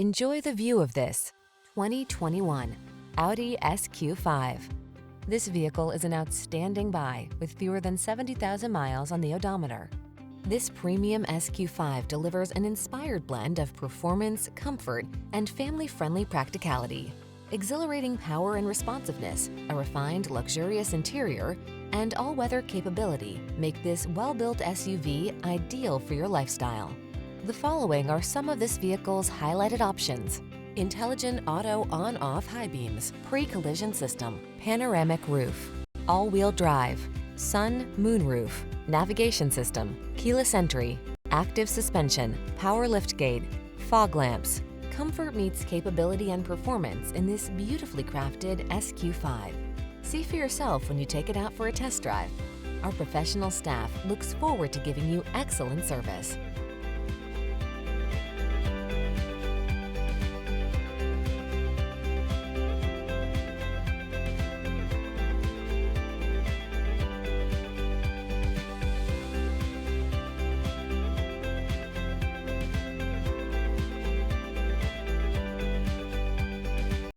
Enjoy the view of this 2021 Audi SQ5. This vehicle is an outstanding buy with fewer than 70,000 miles on the odometer. This premium SQ5 delivers an inspired blend of performance, comfort, and family-friendly practicality. Exhilarating power and responsiveness, a refined, luxurious interior, and all-weather capability make this well-built SUV ideal for your lifestyle. The following are some of this vehicle's highlighted options: intelligent auto on-off high beams, pre-collision system, panoramic roof, all-wheel drive, sun, moon roof, navigation system, keyless entry, active suspension, power liftgate, fog lamps. Comfort meets capability and performance in this beautifully crafted SQ5. See for yourself when you take it out for a test drive. Our professional staff looks forward to giving you excellent service.